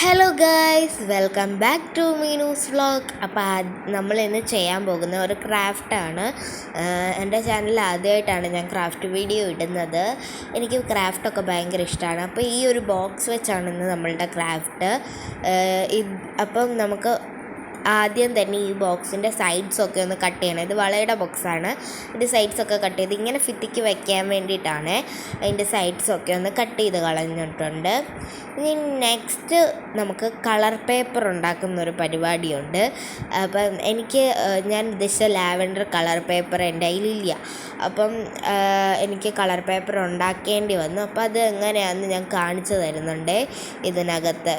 Hello guys, welcome back to Meenu's vlog. അപ്പോൾ നമ്മൾ ഇന്ന് ചെയ്യാൻ പോകുന്ന ഒരു ക്രാഫ്റ്റാണ്. എൻ്റെ ചാനലിൽ ആദ്യമായിട്ടാണ് ഞാൻ ക്രാഫ്റ്റ് വീഡിയോ ഇടുന്നത്. എനിക്ക് ക്രാഫ്റ്റൊക്കെ ഭയങ്കര ഇഷ്ടമാണ്. അപ്പോൾ ഈ ഒരു ബോക്സ് വെച്ചാണ് ഇന്ന് നമ്മളുടെ ക്രാഫ്റ്റ്. അപ്പം നമുക്ക് ആദ്യം തന്നെ ഈ ബോക്സിൻ്റെ സൈഡ്സൊക്കെ ഒന്ന് കട്ട് ചെയ്യണം. ഇത് വളയുടെ ബോക്സാണ്. ഇത് സൈഡ്സൊക്കെ കട്ട് ചെയ്ത് ഇങ്ങനെ ഫിത്തിക്ക് വയ്ക്കാൻ വേണ്ടിയിട്ടാണ്. അതിൻ്റെ സൈഡ്സൊക്കെ ഒന്ന് കട്ട് ചെയ്ത് കളഞ്ഞിട്ടുണ്ട്. ഇനി നെക്സ്റ്റ് നമുക്ക് കളർ പേപ്പർ ഉണ്ടാക്കുന്നൊരു പരിപാടിയുണ്ട്. അപ്പം ഞാൻ ഉദ്ദേശിച്ച ലാവൻഡർ കളർ പേപ്പർ എൻ്റെ കയ്യിലില്ല. അപ്പം എനിക്ക് കളർ പേപ്പർ ഉണ്ടാക്കേണ്ടി വന്നു. അപ്പോൾ അത് എങ്ങനെയാണെന്ന് ഞാൻ കാണിച്ചു തരുന്നുണ്ട് ഇതിനകത്ത്.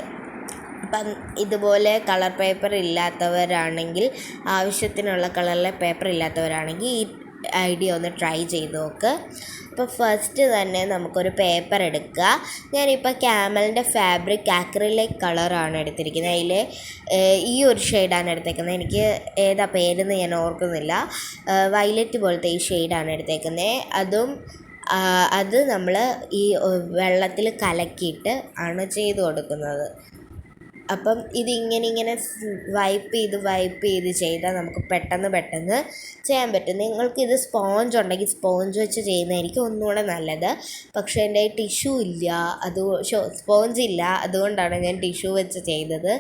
അപ്പം ഇതുപോലെ കളർ പേപ്പർ ഇല്ലാത്തവരാണെങ്കിൽ, ആവശ്യത്തിനുള്ള കളറിലെ പേപ്പർ ഇല്ലാത്തവരാണെങ്കിൽ ഈ ഐഡിയ ഒന്ന് ട്രൈ ചെയ്ത് നോക്ക്. അപ്പോൾ ഫസ്റ്റ് തന്നെ നമുക്കൊരു പേപ്പർ എടുക്കുക. ഞാനിപ്പോൾ ക്യാമലിൻ്റെ ഫാബ്രിക് ആക്രിലിക് കളറാണ് എടുത്തിരിക്കുന്നത്. അതിൽ ഈ ഒരു ഷെയ്ഡാണ് എടുത്തേക്കുന്നത്. എനിക്ക് ഏതാ പേരെന്ന് ഞാൻ ഓർക്കുന്നില്ല. വയലറ്റ് പോലത്തെ ഈ ഷെയ്ഡാണ് എടുത്തേക്കുന്നത്. അത് നമ്മൾ ഈ വെള്ളത്തിൽ കലക്കിയിട്ട് ആണ് ചെയ്ത് കൊടുക്കുന്നത്. അപ്പം ഇതിങ്ങനെ വൈപ്പ് ചെയ്ത് ചെയ്താൽ നമുക്ക് പെട്ടെന്ന് ചെയ്യാൻ പറ്റും. നിങ്ങൾക്കിത് സ്പോഞ്ച് ഉണ്ടെങ്കിൽ സ്പോഞ്ച് വെച്ച് ചെയ്യുന്നതായിരിക്കും ഒന്നുകൂടെ നല്ലത്. പക്ഷേ എൻ്റെ ടിഷ്യൂ ഇല്ല, സ്പോഞ്ച് ഇല്ല, അതുകൊണ്ടാണ് ഞാൻ ടിഷ്യൂ വെച്ച് ചെയ്തത്.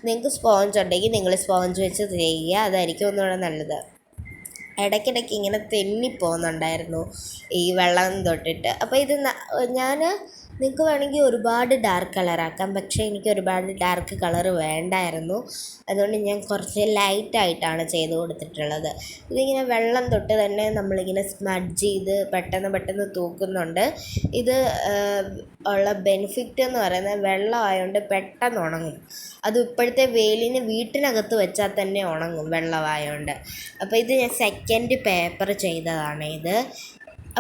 നിങ്ങൾക്ക് സ്പോഞ്ച് ഉണ്ടെങ്കിൽ നിങ്ങൾ സ്പോഞ്ച് വെച്ച് ചെയ്യുക, അതായിരിക്കും ഒന്നുകൂടെ നല്ലത്. ഇടയ്ക്കിടയ്ക്ക് ഇങ്ങനെ തെന്നിപ്പോകുന്നുണ്ടായിരുന്നു ഈ വെള്ളം തൊട്ടിട്ട്. അപ്പോൾ നിങ്ങൾക്ക് വേണമെങ്കിൽ ഒരുപാട് ഡാർക്ക് കളറാക്കാം, പക്ഷേ എനിക്ക് ഒരുപാട് ഡാർക്ക് കളർ വേണ്ടായിരുന്നു. അതുകൊണ്ട് ഞാൻ കുറച്ച് ലൈറ്റായിട്ടാണ് ചെയ്ത് കൊടുത്തിട്ടുള്ളത്. ഇതിങ്ങനെ വെള്ളം തൊട്ട് തന്നെ നമ്മളിങ്ങനെ സ്മഡ്ജ് ചെയ്ത് പെട്ടെന്ന് തൂക്കുന്നുണ്ട്. ഇത് ഉള്ള ബെനിഫിറ്റ് എന്ന് പറയുന്നത് വെള്ളം ആയതുകൊണ്ട് പെട്ടെന്ന് ഉണങ്ങും. അത് ഇപ്പോഴത്തെ വെയിലിന് വീട്ടിനകത്ത് വെച്ചാൽ തന്നെ ഉണങ്ങും വെള്ളമായതുകൊണ്ട്. അപ്പോൾ ഇത് ഞാൻ സെക്കൻഡ് പേപ്പർ ചെയ്തതാണ് ഇത്.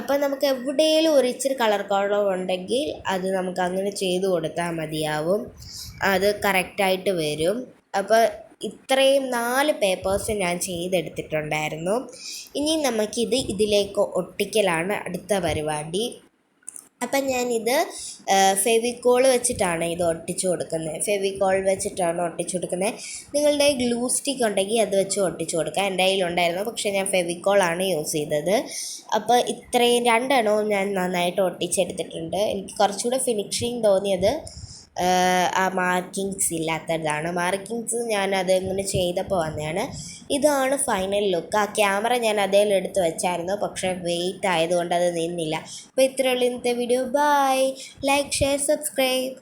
അപ്പോൾ നമുക്ക് എവിടെയെങ്കിലും ഒരു ഇച്ചിരി കളർ കുറവുണ്ടെങ്കിൽ അത് നമുക്ക് അങ്ങനെ ചെയ്ത് കൊടുത്താൽ മതിയാവും, അത് കറക്റ്റായിട്ട് വരും. അപ്പോൾ ഇത്രയും 4 പേപ്പേഴ്സ് ഞാൻ ചെയ്തെടുത്തിട്ടുണ്ടായിരുന്നു. ഇനി ഇതിലേക്ക് ഒട്ടിക്കലാണ് അടുത്ത പരിപാടി. അപ്പം ഞാനിത് ഫെവിക്കോൾ വെച്ചിട്ടാണ് ഇത് ഒട്ടിച്ചു കൊടുക്കുന്നത്. നിങ്ങളുടെ ഗ്ലൂ സ്റ്റിക്ക് ഉണ്ടെങ്കിൽ അത് വെച്ച് ഒട്ടിച്ചു കൊടുക്കുക. എൻ്റെ കയ്യിലുണ്ടായിരുന്നു, പക്ഷേ ഞാൻ ഫെവിക്കോളാണ് യൂസ് ചെയ്തത്. അപ്പോൾ ഇത്രയും 2 എണ്ണവും ഞാൻ നന്നായിട്ട് ഒട്ടിച്ചെടുത്തിട്ടുണ്ട്. എനിക്ക് കുറച്ചുകൂടെ ഫിനിഷിങ് തോന്നിയത് ആ മാർക്കിങ്സ് ഇല്ലാത്തതാണ്. മാർക്കിങ്സ് ഞാൻ അതെങ്ങനെ ചെയ്തപ്പോൾ വന്നതാണ്. ഇതാണ് ഫൈനൽ ലുക്ക്. ആ ക്യാമറ ഞാൻ എടുത്ത് വെച്ചായിരുന്നു, പക്ഷേ വെയിറ്റ് ആയതുകൊണ്ട് അത് നിന്നില്ല. അപ്പോൾ ഇത്രയുള്ള ഇന്നത്തെ video. Bye. Like, share, subscribe.